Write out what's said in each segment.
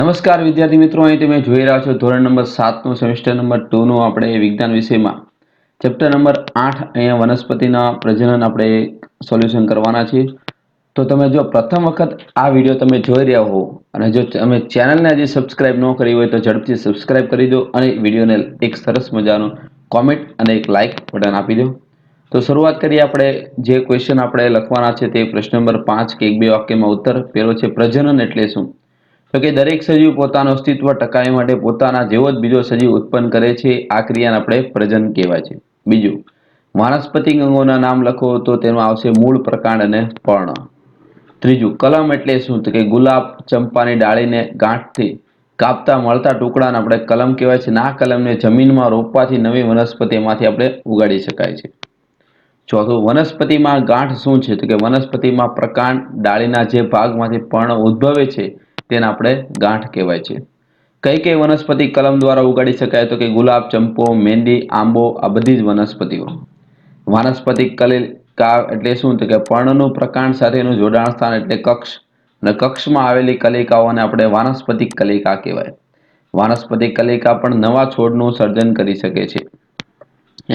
નમસ્કાર વિદ્યાર્થી મિત્રો, અહીં તમે જોઈ રહ્યા છો ધોરણ નંબર 7 નું સેમેસ્ટર નંબર 2 નું આપણે વિજ્ઞાન વિષયમાં ચેપ્ટર નંબર 8 અહીંયા વનસ્પતિના પ્રજનન આપણે સોલ્યુશન કરવાના છીએ। તો તમે જો પ્રથમ વખત આ વિડિયો તમે જોઈ રહ્યા હો અને જો તમે ચેનલને હજી સબસ્ક્રાઇબ ન કરી હોય તો ઝડપથી સબસ્ક્રાઇબ કરી દો અને વિડિયોને એક સરસ મજાનો કોમેન્ટ અને એક લાઈક બટન આપી દો। તો શરૂઆત કરીએ। આપણે જે ક્વેશ્ચન આપણે લખવાના છે તે પ્રશ્ન નંબર 5 કે એક બે વાક્યમાં ઉત્તર। પહેલો છે પ્રજનન એટલે શું? તો કે દરેક સજીવ પોતાનું અસ્તિત્વ ટકાવવા માટે પોતાના જેવો જ બીજો સજીવ ઉત્પન્ન કરે છે, આ ક્રિયાને આપણે પ્રજનન કહેવાય છે। બીજું, વાનસ્પતિક અંગોના નામ લખો તો તેમાં આવશે મૂળ, પ્રકાંડ અને પર્ણ। ત્રીજું, કલમ એટલે શું? તો કે ગુલાબ, ચંપાની ડાળીને ગાંઠથી કાપતા મળતા ટુકડાને આપણે કલમ કહેવાય છે। આ કલમને જમીનમાં રોપવાથી નવી વનસ્પતિ એમાંથી આપણે ઉગાડી શકાય છે। ચોથું, વનસ્પતિમાં ગાંઠ શું છે? તો કે વનસ્પતિમાં પ્રકાંડ, ડાળીના જે ભાગમાંથી પર્ણ ઉદ્ભવે છે તેને આપણે ગાંઠ કહેવાય છે। કઈ કઈ વનસ્પતિ કલમ દ્વારા ઉગાડી શકાય? તો કે ગુલાબ, ચંપો, મહેંદી, આંબો, આ બધી જ વનસ્પતિઓ। વાનસ્પતિક કલિકા એટલે શું? તો કે પર્ણનું પ્રકાંડ સાથેનું જોડાણ સ્થાન એટલે કક્ષ, અને કક્ષમાં આવેલી કલિકાઓને આપણે વાનસ્પતિક કલિકા કહેવાય। વાનસ્પતિક કલિકા પણ નવા છોડનું સર્જન કરી શકે છે।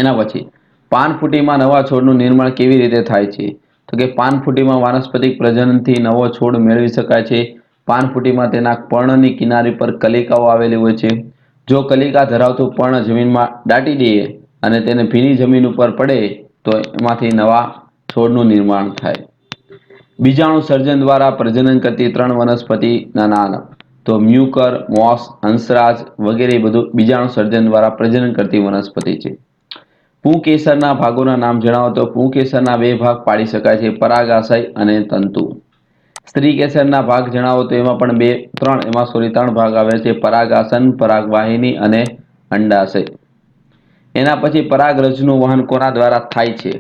એના પછી પાનફૂટીમાં નવા છોડનું નિર્માણ કેવી રીતે થાય છે? તો કે પાનફૂટીમાં વાનસ્પતિક પ્રજનનથી નવો છોડ મેળવી શકાય છે। પાનફૂટીમાં તેના પર્ણની કિનારી પર કલિકાઓ આવેલી હોય છે। જો કલિકા ધરાવતું પર્ણ જમીનમાં દાટી દઈએ અને તેને ભીની જમીન ઉપર પડે તો એમાંથી નવા છોડનું નિર્માણ થાય। બીજાણુ સર્જન દ્વારા પ્રજનન કરતી 3 વનસ્પતિના નામ તો મ્યુકર, મોસ, હંસરાજ વગેરે બધું બીજાણુ સર્જન દ્વારા પ્રજનન કરતી વનસ્પતિ છે। પુંકેસરના ભાગોના નામ જણાવો તો પુંકેસરના 2 ભાગ પાડી શકાય છે, પરાગાશય અને તંતુ। સ્ત્રીકેસરના ભાગ જણાવો તો એમાં પણ 3 ભાગ આવે છે, પરાગાસન, પરાગવાહિની અને અંડાશય। એના પછી પરાગરજનું વહન કોના દ્વારા થાય છે?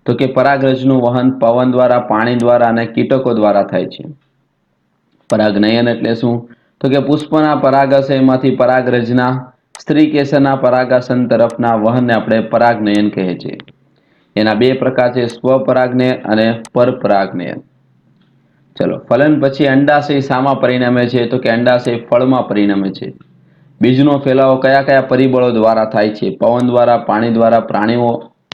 તો કે પરાગરજનું વહન પવન દ્વારા, પાણી દ્વારા અને કીટકો દ્વારા થાય છે। પરાગનયન એટલે શું? તો કે પુષ્પના પરાગાશયમાંથી પરાગરજના સ્ત્રીકેસરના પરાગાસન તરફના વહનને આપણે પરાગનયન કહે છે। એના 2 પ્રકાર છે, સ્વપરાગનયન અને પરપરાગનયન। ચલો, ફલન પછી અંડાશય શામાં પરિણમે છે? તો કે અંડાશય ફળમાં પરિણમે છે। બીજનો ફેલાવો કયા કયા પરિબળો દ્વારા થાય છે? પવન દ્વારા, પાણી દ્વારા, પ્રાણીઓ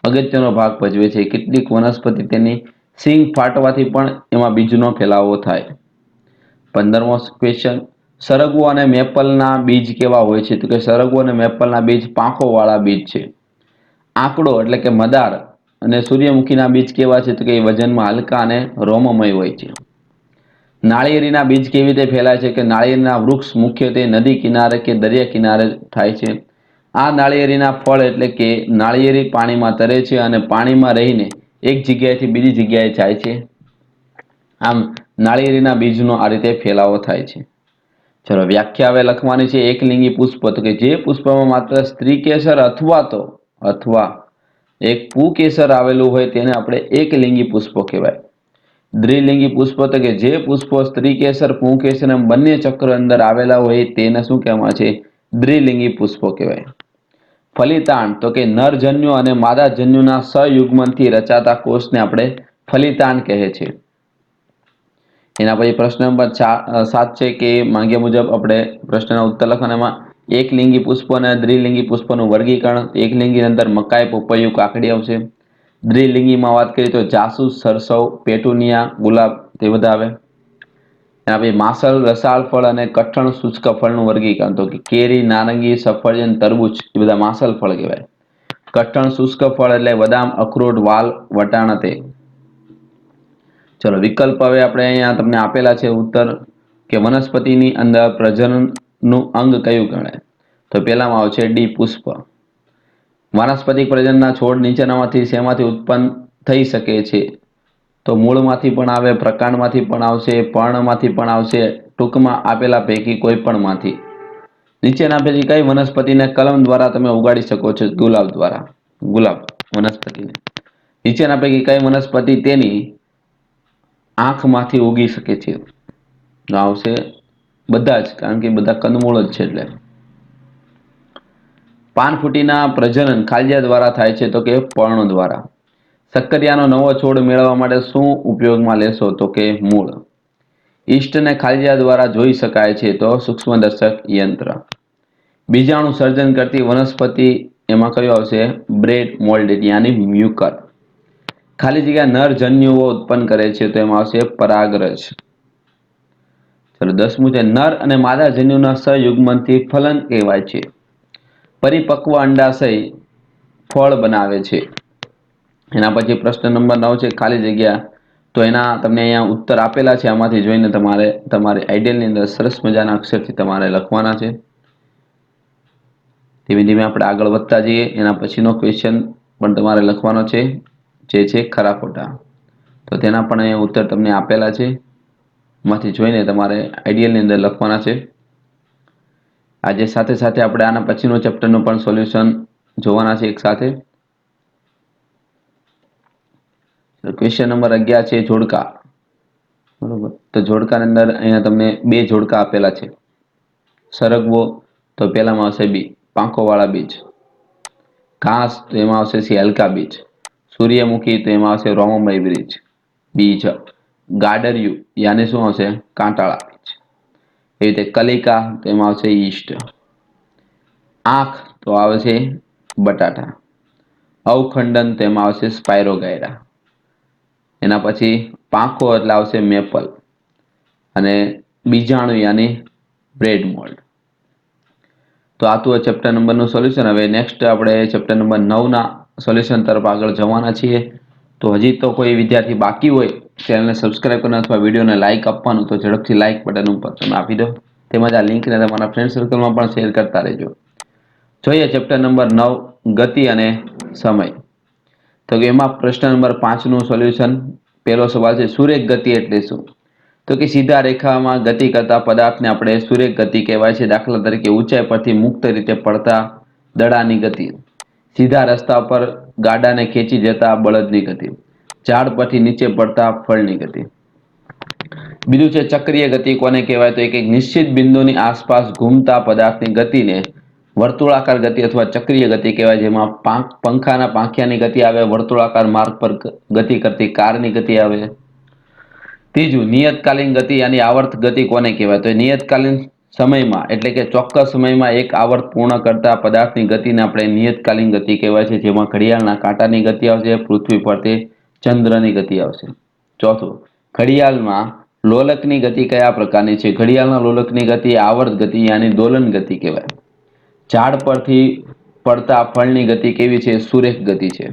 અગત્યનો ભાગ ભજવે છે। કેટલીક વનસ્પતિ તેની સિંગ ફાટવાથી પણ એમાં બીજનો ફેલાવો થાય। 15મો ક્વેશ્ચન, સરગવો અને મેપલના બીજ કેવા હોય છે? તો કે સરગવો અને મેપલના બીજ પાંખોવાળા બીજ છે। આંકડો એટલે કે મદાર અને સૂર્યમુખીના બીજ કેવા છે? તો કે વજનમાં હલકા અને રોમમય હોય છે। નાળિયેરીના બીજ કેવી રીતે ફેલાય છે? કે નાળિયેરીના વૃક્ષ મુખ્યત્વે નદી કિનારે કે દરિયા કિનારે થાય છે। આ નાળિયેરીના ફળ એટલે કે નાળિયેરી પાણીમાં તરે છે અને પાણીમાં રહીને એક જગ્યાએથી બીજી જગ્યાએ જાય છે। આમ નાળિયેરીના બીજનો આ રીતે ફેલાવો થાય છે। ચલો, વ્યાખ્યા હવે લખવાની છે। એકલિંગી પુષ્પ તો કે જે પુષ્પમાં માત્ર સ્ત્રીકેસર અથવા એક પુંકેસર આવેલું હોય તેને આપણે એકલિંગી પુષ્પો કહેવાય। દ્વિલિંગી પુષ્પ તો કે જે પુષ્પો સ્ત્રીકેસર, પુંકેસર એમ બંને ચક્ર અંદર આવેલા હોય તેને શું કહેવામાં છે? દ્વિલિંગી પુષ્પો કહેવાય। ફલિતાંડ તો કે નરજન્યુ અને માદાજન્યુના સહયુગ્મનથી રચાતા કોષને આપણે ફલિતાંડ કહે છે। એના પછી પ્રશ્ન નંબર 7 છે કે માંગ્યા મુજબ આપણે પ્રશ્નના ઉત્તર લખવાના। એકલિંગી પુષ્પ અને દ્વિલિંગી પુષ્પનું વર્ગીકરણ। એકલિંગી અંદર મકાઈ, પપૈયું, કાકડી આવશે। દ્વિલિંગીમાં વાત કરીએ તો જાસૂસ, સરસવ, પેટુનિયા, ગુલાબ તે બધા આવે। એના પછી માસલ, રસાળ ફળ અને કઠણ શુષ્ક ફળનું વર્ગીકરણ તો કે કેરી, નારંગી, સફરજન, તરબૂચ એ બધા માસલ ફળ કહેવાય। કઠણ શુષ્ક ફળ એટલે બદામ, અખરોટ, વાલ, વટાણા તે। ચલો, વિકલ્પ હવે આપણે અહીંયા તમને આપેલા છે ઉત્તર કે વનસ્પતિની અંદર પ્રજનનનું અંગ કયું ગણાય? તો પહેલામાં આવશે ડી, પુષ્પ। વાનસ્પતિક પ્રજનનના છોડ નીચેનામાંથી શેમાંથી ઉત્પન્ન થઈ શકે છે? તો મૂળમાંથી પણ આવે, પ્રકાંડમાંથી પણ આવશે, પર્ણમાંથી પણ આવશે, ટૂંકમાં આપેલા પૈકી કોઈ પણ માંથી। નીચેના પૈકી કઈ વનસ્પતિને કલમ દ્વારા તમે ઉગાડી શકો છો? ગુલાબ દ્વારા। ગુલાબ વનસ્પતિને। નીચેના પૈકી કઈ વનસ્પતિ તેની આંખમાંથી ઉગી શકે છે? આવશે બધા જ, કારણ કે બધા કંદમૂળ જ છે એટલે। પાનફૂટીના પ્રજનન ખાલિયા દ્વારા થાય છે? તો કે પર્ણ દ્વારા। શક્કરિયાનો નવો છોડ મેળવવા માટે શું ઉપયોગમાં લેશો? તો કે મૂળ। ઈસ્ટને ખાલિયા દ્વારા જોઈ શકાય છે તો સૂક્ષ્મદર્શક યંત્ર. બીજાણુ સર્જન કરતી વનસ્પતિ એમાં કયો આવશે? બ્રેડ મોલ્ડ યાની મ્યુકર. ખાલી જગ્યા નર જન્યુઓ ઉત્પન્ન કરે છે તો એમાં આવશે પરાગરજ. ચલો 10મું છે નર અને માદા જન્યુના સહયુગ્મનથી ફલન કહેવાય છે. પરિપક્વ અંડાશય ફળ બનાવે છે. એના પછી પ્રશ્ન નંબર 9 છે ખાલી જગ્યા. તો એના તમને અહીંયા ઉત્તર આપેલા છે, આમાંથી જોઈને તમારે આઈડિયલની અંદર સરસ મજાના અક્ષરથી તમારે લખવાના છે. ધીમે ધીમે આપણે આગળ વધતા જઈએ. એના પછીનો ક્વેશ્ચન પણ તમારે લખવાનો છે, જે છે ખરા ખોટા. તો તેના પણ અહીંયા ઉત્તર તમને આપેલા છે, માંથી જોઈને તમારે આઈડિયલની અંદર લખવાના છે. આજે સાથે સાથે આપણે આના પછીનો ચેપ્ટરનું પણ સોલ્યુશન જોવાના છે એક સાથે. ક્વેશ્ચન નંબર 11 છે જોડકા. બરોબર, તો જોડકાની અંદર અહીંયા તમને 2 જોડકા આપેલા છે. સરગવો તો પહેલામાં આવશે બી, પાંખોવાળા બીજ. ઘાસ તો એમાં આવશે સી હલકા બીજ. સૂર્યમુખી તો એમાં આવશે રોમમય બીજ. ગાડરિયું યાની શું આવશે? કાંટાળા બીજ. એવી રીતે કલિકા તો એમાં આવશે ઈસ્ટ. આંખ તો આવે છે બટાટા. અવખંડન તો એમાં આવશે સ્પાયરોગાયરા. એના પછી પાંખો એટલે આવશે મેપલ. અને બીજાણુ યાની બ્રેડ મોલ્ડ. તો આ તો ચેપ્ટર નંબરનું સોલ્યુશન. હવે નેક્સ્ટ આપણે ચેપ્ટર નંબર 9ના સોલ્યુશન તરફ આગળ જવાના છીએ. તો હજી તો કોઈ વિદ્યાર્થી બાકી હોય ચેનલને સબસ્ક્રાઇબ કરવાનું અથવા વિડીયોને લાઇક આપવાનું, તો ઝડપથી લાઇક બટન ઉપર તમે આપી દો. તેમજ આ લિંકને તમારા ફ્રેન્ડ સર્કલમાં પણ શેર કરતા રહેજો. જોઈએ ચેપ્ટર નંબર 9 ગતિ અને સમય. તો કે એમાં પ્રશ્ન નંબર 5નું સોલ્યુશન. પહેલો સવાલ છે સુરેખ ગતિ એટલે શું? તો કે સીધા રેખામાં ગતિ કરતા પદાર્થને આપણે સુરેખ ગતિ કહેવાય છે. દાખલા તરીકે ઊંચાઈ પરથી મુક્ત રીતે પડતા દડાની ગતિ, સીધા રસ્તા પર ગાડાને ખેંચી જતા બળદની ગતિ, ઝાડ પરથી નીચે પડતા ફળની ગતિ. બીજું છે ચક્રીય ગતિ કોને કહેવાય? તો એક નિશ્ચિત બિંદુની આસપાસ ઘૂમતા પદાર્થની ગતિને વર્તુળાકાર ગતિ અથવા ચક્રીય ગતિ કહેવાય. જેમાં પંખાના પાંખિયાની ગતિ આવે, વર્તુળાકાર માર્ગ પર ગતિ કરતી કારની ગતિ આવે. ત્રીજું નિયતકાલીન ગતિ યાની આવર્ત ગતિ કોને કહેવાય? તો નિયતકાલીન સમયમાં એટલે કે ચોક્કસ સમયમાં એક આવર્ત પૂર્ણ કરતા પદાર્થની ગતિને આપણે નિયતકાલીન ગતિ કહેવાય છે. જેમાં ઘડિયાળના કાંટાની ગતિ આવશે, પૃથ્વી પરથી ચંદ્રની ગતિ આવશે. ચોથું ઘડિયાળમાં લોલકની ગતિ કયા પ્રકારની છે? ઘડિયાળના લોલકની ગતિ આવર્ત ગતિ યાની દોલન ગતિ કહેવાય. ઝાડ પરથી પડતા ફળની ગતિ કેવી છે? સુરેખ ગતિ છે.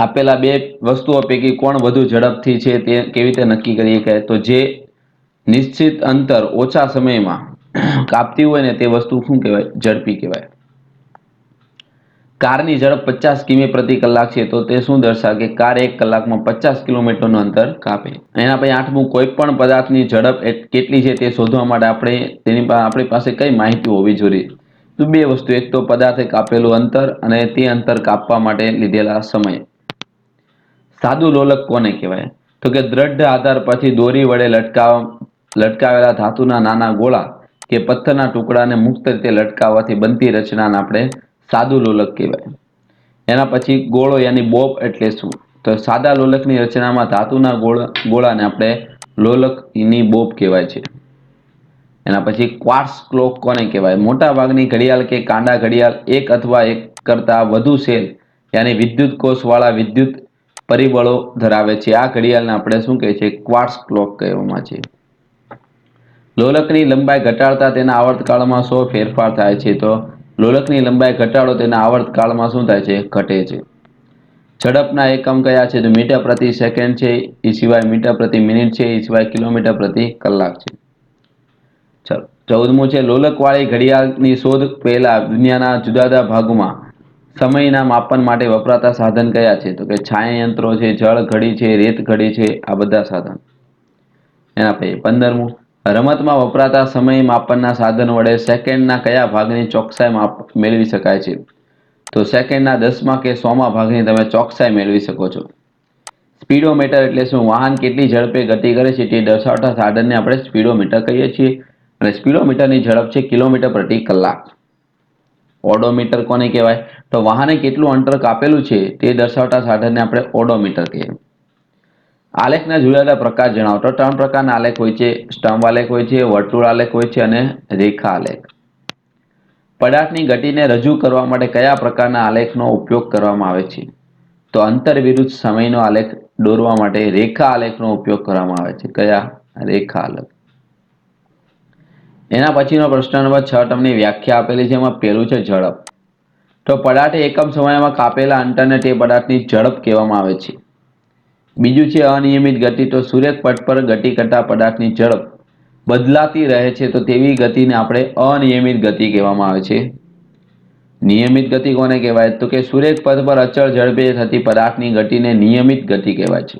આપેલા 2 વસ્તુઓ પૈકી કોણ વધુ ઝડપથી છે તે કેવી રીતે નક્કી કરી શકાય? તો જે નિશ્ચિત અંતર ઓછા સમયમાં કાપતી હોય ને તે વસ્તુ શું કહેવાય? ઝડપી કહેવાય. કારની ઝડપ 50 કિમી પ્રતિ કલાક છે, તો તે શું દર્શાવે કે કાર 1 કલાકમાં 50 કિલોમીટરનું અંતર કાપે. એના પછી 8મું કોઈ પણ પદાર્થની ઝડપ કેટલી છે તે શોધવા માટે આપણી પાસે કઈ માહિતી હોવી જોઈએ? તો 2 વસ્તુ, એક તો પદાર્થે કાપેલું અંતર અને તે અંતર કાપવા માટે લીધેલા સમય. સાદું લોલક કોને કહેવાય? તો કે દ્રઢ આધાર પરથી દોરી વડે લટકાવેલા ધાતુના નાના ગોળા કે પથ્થરના ટુકડાને મુક્ત રીતે લટકાવવાથી બનતી રચનાને આપણે સાદું લોલક કહેવાય. એના પછી ગોળો યાની બોબ એટલે શું? તો સાદા લોલકની રચનામાં ધાતુના ગોળાને આપણે લોલકની બોબ કહેવાય છે. એના પછી ક્વાર્ટઝ ક્લોક કોને કહેવાય? મોટા ભાગની ઘડિયાળ કે કાંડા ઘડિયાળ એક અથવા એક કરતા વધુ સેલ યાની વિદ્યુત કોષવાળા વિદ્યુત પરિબળો ધરાવે છે. આ ઘડિયાળને આપણે શું કહે છે? ક્વાર્ટઝ ક્લોક કહેવામાં છે. લોલકની લંબાઈ ઘટાડતા તેના આવર્તકાળમાં શો ફેરફાર થાય છે? તો લોલકની લંબાઈ ઘટાડો તેના આવર્તકાળમાં શું થાય છે? ઘટે છે. ઝડપના એકમ કયા છે? તો મીટર પ્રતિ સેકન્ડ છે, એ સિવાય મીટર પ્રતિ મિનિટ છે, એ સિવાય કિલોમીટર પ્રતિ કલાક છે. ચલો 14મું છે લોલકવાળી ઘડિયાળની શોધ પહેલા દુનિયાના જુદા જુદા ભાગોમાં સમયના માપન માટે વપરાતા સાધન કયા છે? તો કે છાયાયંત્રો છે, જળ ઘડી છે, રેત ઘડી છે, આ બધા સાધન. એના પછી 15મું રમતમાં વપરાતા સમય માપનના સાધન વડે સેકન્ડના કયા ભાગની ચોકસાઈ મેળવી શકાય છે? તો સેકન્ડના 10મા કે 100મા ભાગની તમે ચોકસાઈ મેળવી શકો છો. સ્પીડોમીટર એટલે શું? વાહન કેટલી ઝડપે ગતિ કરે છે તે દર્શાવતા સાધનને આપણે સ્પીડોમીટર કહીએ છીએ. અને સ્પીડોમીટરની ઝડપ છે કિલોમીટર પ્રતિ કલાક. ઓડોમીટર કોને કહેવાય? તો વાહને કેટલું અંતર કાપેલું છે તે દર્શાવતા સાધનને આપણે ઓડોમીટર કહીએ. આલેખના જુદા જુદા પ્રકાર જણાવો. તો 3 પ્રકારના આલેખ હોય છે. સ્તંભ આલેખ હોય છે, વર્તુળ આલેખ હોય છે અને રેખા આલેખ. પદાર્થની ગતિને રજૂ કરવા માટે કયા પ્રકારના આલેખનો ઉપયોગ કરવામાં આવે છે? તો અંતર વિરુદ્ધ સમયનો આલેખ દોરવા માટે રેખા આલેખનો ઉપયોગ કરવામાં આવે છે. કયા? રેખા આલેખ. એના પછીનો પ્રશ્ન નંબર 6 તમને વ્યાખ્યા આપેલી છે. એમાં પહેલું છે ઝડપ. તો પદાર્થે એકમ સમયમાં કાપેલા અંતરને તે પદાર્થની ઝડપ કહેવામાં આવે છે. બીજું છે અનિયમિત ગતિ. તો સૂર્યક પથ પર ગતિ કરતા પદાર્થની ઝડપ બદલાતી રહે છે, તો તેવી ગતિને આપણે અનિયમિત ગતિ કહેવામાં આવે છે. નિયમિત ગતિ કોને કહેવાય? તો કે સૂર્યક પથ પર અચળ ઝડપે થતી પદાર્થની ગતિને નિયમિત ગતિ કહેવાય છે.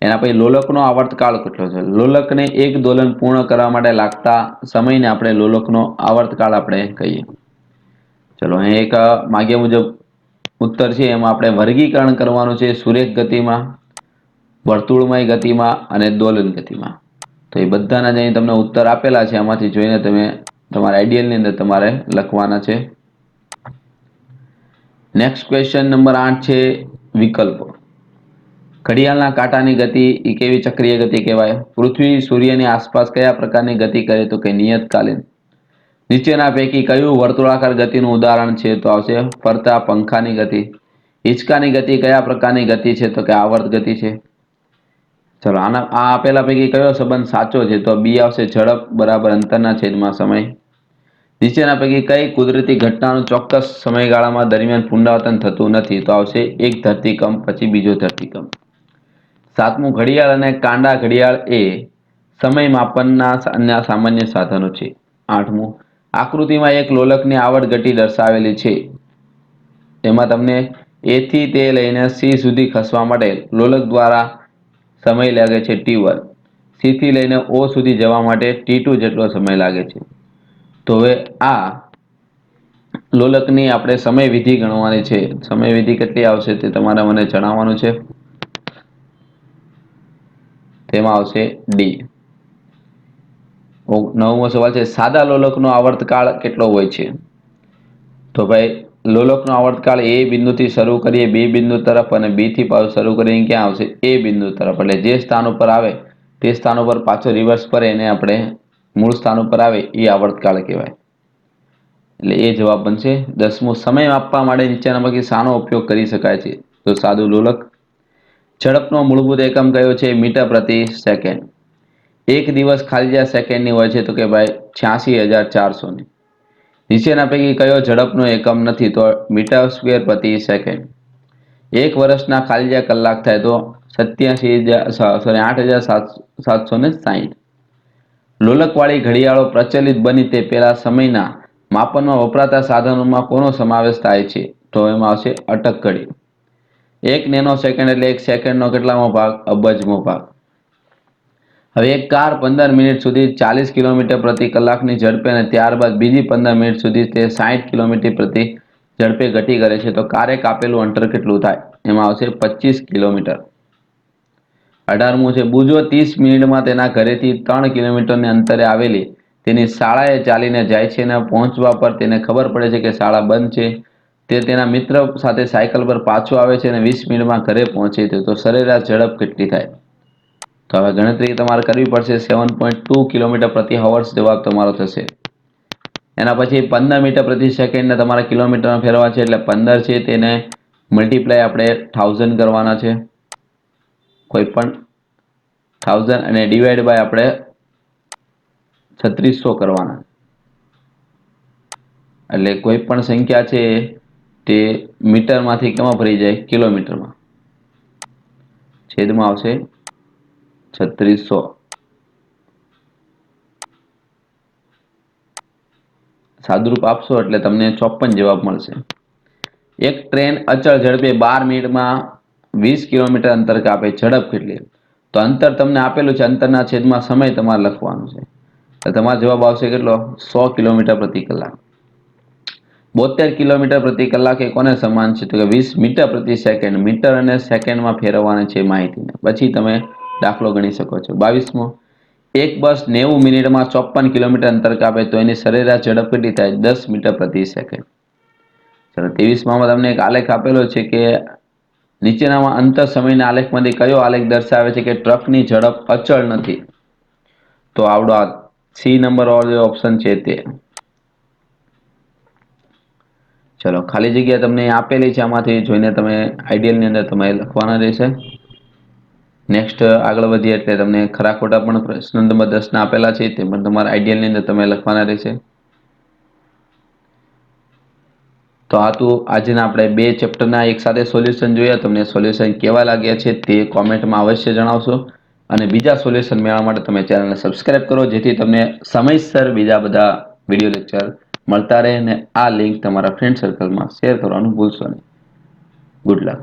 એના પછી લોલકનો આવર્તકાળ કેટલો છે? લોલકને એક દોલન પૂર્ણ કરવા માટે લાગતા સમયને આપણે લોલકનો આવર્તકાળ આપણે કહીએ. ચલો, અહીં એક માગ્યા મુજબ ઉત્તર છે. એમાં આપણે વર્ગીકરણ કરવાનું છે સૂર્યક ગતિમાં, વર્તુળમય ગતિમાં અને દોલન ગતિમાં. તો એ બધાના જે તમને ઉત્તર આપેલા છે એમાંથી જોઈને તમે તમારા આઈડિયલની અંદર તમારે લખવાના છે. નેક્સ્ટ ક્વેશ્ચન નંબર 8 છે વિકલ્પો. ઘડિયાળના કાંટાની ગતિ એ કેવી ચક્રીય ગતિ કહેવાય? પૃથ્વી સૂર્યની આસપાસ કયા પ્રકારની ગતિ કરે? તો કે નિયતકાલીન. નીચેના પૈકી કયું વર્તુળાકાર ગતિનું ઉદાહરણ છે? તો આવશે ફરતા પંખાની ગતિ. હિંચકાની ગતિ કયા પ્રકારની ગતિ છે? તો કે આવર્ત ગતિ છે. ચલો, આ આપેલા પૈકી કયો સંબંધ સાચો છે? તો બી આવશે ઝડપ બરાબર અંતરના છેદમાં સમય. નીચેના પૈકી કઈ કુદરતી ઘટનાનું ચોક્કસ સમયગાળામાં દરમિયાન પુનરાવર્તન થતું નથી? તો આવશે એક ધરતીકંપ પછી બીજો ધરતીકંપ. 7મું, ઘડિયાળ અને કાંડા ઘડિયાળ એ સમય માપનના સામાન્ય સાધનો છે. 8મું, આકૃતિમાં એક લોલકની આવર્ત ગતિ દર્શાવેલી છે. એમાં તમને એ થી તે લઈને સી સુધી ખસવા માટે લોલક દ્વારા સમય લાગે છે T1. સી થી લઈને ઓ સુધી જવા માટે T2 જેટલો સમય લાગે છે. તો હવે આ લોલકની આપણે સમય વિધિ ગણવાની છે. સમય વિધિ કેટલી આવશે તે તમારે મને જણાવવાનું છે. તેમાં આવશે ડી. 9મો સવાલ છે સાદા લોલકનો આવર્તકાળ કેટલો હોય છે? તો ભાઈ લોલકનો આવર્તકાળ એ બિંદુથી શરૂ કરીએ બી બિંદુ તરફ અને બી થી શરૂ કરીને ક્યાં આવશે? એ બિંદુ તરફ. એટલે જે સ્થાન ઉપર આવે તે સ્થાન ઉપર પાછો રિવર્સ પર એને આપણે મૂળ સ્થાન ઉપર આવે એ આવર્તકાળ કહેવાય. એટલે એ જવાબ બનશે. 10મું, સમય માપવા માટે નીચેના પૈકી શાનો ઉપયોગ કરી શકાય છે? તો સાદું લોલક. ઝડપનો મૂળભૂત એકમ કયો છે? મીટર પ્રતિ સેકન્ડ. એક દિવસ ખાલી જગ્યા સેકન્ડની હોય છે? તો કે ભાઈ 86,400ની. નીચેના પૈકી કયો ઝડપનો એકમ નથી? તો મીટર સ્ક્વેર પ્રતિ સેકન્ડ. એક વર્ષના ખાલી જગ્યા કલાક થાય તો 8,760. લોલકવાળી ઘડિયાળો પ્રચલિત બની તે પહેલા સમયના માપનમાં વપરાતા સાધનોમાં કોનો સમાવેશ થાય છે? તો એમાં આવશે અટક ઘડી. 1 નેનો સેકન્ડ એટલે 1 સેકન્ડનો કેટલામો ભાગ? અબજમો ભાગ. હવે એક કાર 15 મિનિટ સુધી 40 કિલોમીટર પ્રતિ કલાકની ઝડપે અને ત્યારબાદ બીજી 15 મિનિટ સુધી તે 60 કિલોમીટર પ્રતિ ઝડપે ગતિ કરે છે, તો કારે કાપેલું અંતર કેટલું થાય? એમાં આવશે 25 કિલોમીટર. 18મું છે બુજો 30 મિનિટમાં તેના ઘરેથી 3 કિલોમીટરની અંતરે આવેલી તેની શાળાએ ચાલીને જાય છે અને પહોંચવા પર તેને ખબર પડે છે કે શાળા બંધ છે. તે તેના મિત્ર સાથે સાયકલ પર પાછો આવે છે અને 20 મિનિટમાં ઘરે પહોંચે છે, તો સરેરાશ ઝડપ કેટલી થાય? તો હવે ગણતરી તમારે કરવી પડશે. 7.2 કિલોમીટર પ્રતિ અવર્સ જવાબ તમારો થશે. એના પછી 15 મીટર પ્રતિ સેકન્ડને તમારે કિલોમીટરમાં ફેરવવા છે, એટલે 15 છે તેને મલ્ટીપ્લાય આપણે 1000 કરવાના છે. કોઈ પણ 1000 અને ડિવાઈડ બાય આપણે 3600 કરવાના. એટલે કોઈ પણ સંખ્યા છે તે મીટરમાંથી કેમાં ભરી જાય? કિલોમીટરમાં. છેદમાં આવશે 3600. સાદુરૂપ આપશો એટલે તમને 54 જવાબ મળશે. એક ટ્રેન અચળ ઝડપે 12 મિનિટમાં 20 કિલોમીટર અંતર કાપે, ઝડપ કેટલી? તો અંતર તમને આપેલું છે, અંતરના છેદમાં સમય તમારે લખવાનું છે. તો તમારો જવાબ આવશે કેટલો? 100 કિલોમીટર પ્રતિ કલાક. 72 કિલોમીટર પ્રતિ કલાક એ કોને સમાન છે? તો કે 20 મીટર પ્રતિ સેકન્ડ. મીટર અને સેકન્ડમાં ફેરવવાની છે માહિતીને. પછી તમે દાખલો ગણી શકો છો. 22મો, એક બસ 90 મિનિટમાં 54 કિલોમીટર અંતર કાપે તો એની સરેરાશ ઝડપ કેટલી થાય? 10 મીટર પ્રતિ સેકન્ડ. ચલો, 23માં તમને એક આલેખ આપેલો છે કે નીચેનામાં અંતર સમયના આલેખમાંથી કયો આલેખ દર્શાવે છે કે ટ્રકની ઝડપ અચળ નથી? તો આવડો સી નંબર વાળો ઓપ્શન છે તે. ચલો, ખાલી જગ્યા તમને આપેલી છે, આમાંથી જોઈને તમે આઈડિયલની અંદર તમે લખવાના રહેશે. નેક્સ્ટ આગળ વધીએ એટલે તમને ખરા ખોટા પણ પ્રશ્ન નંબર 10 આપેલા છે તે પણ તમારા આઈડિયલની અંદર તમે લખવાના રહેશે. તો આ તો આજના આપણે 2 ચેપ્ટરના એક સાથે સોલ્યુશન જોયા. તમને સોલ્યુશન કેવા લાગ્યા છે તે કોમેન્ટમાં અવશ્ય જણાવશો. અને બીજા સોલ્યુશન મેળવવા માટે તમે ચેનલને સબસ્ક્રાઇબ કરો, જેથી તમને સમયસર બીજા બધા વિડીયો લેક્ચર મળતા રહે. અને આ લિંક તમારા ફ્રેન્ડ સર્કલમાં શેર કરવાનું ભૂલશો નહીં. Good luck.